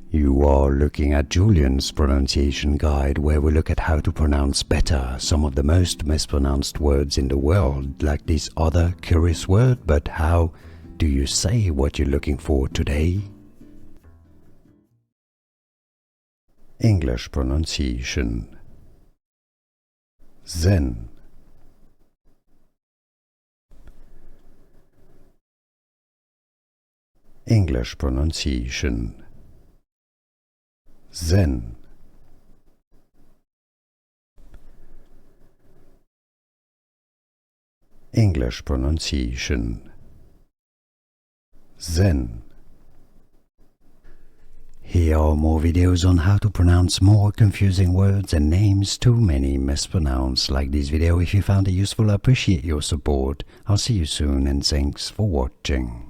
You are looking at Julian's pronunciation guide, where we look at how to pronounce better some of the most mispronounced words in the world, like this other curious word. But how do you say what you're looking for today? English pronunciation. Zin. English pronunciation. Zin. English pronunciation. Zin. Here are more videos on how to pronounce more confusing words and names too many mispronounced. Like this video if you found it useful. I appreciate your support. I'll see you soon and thanks for watching.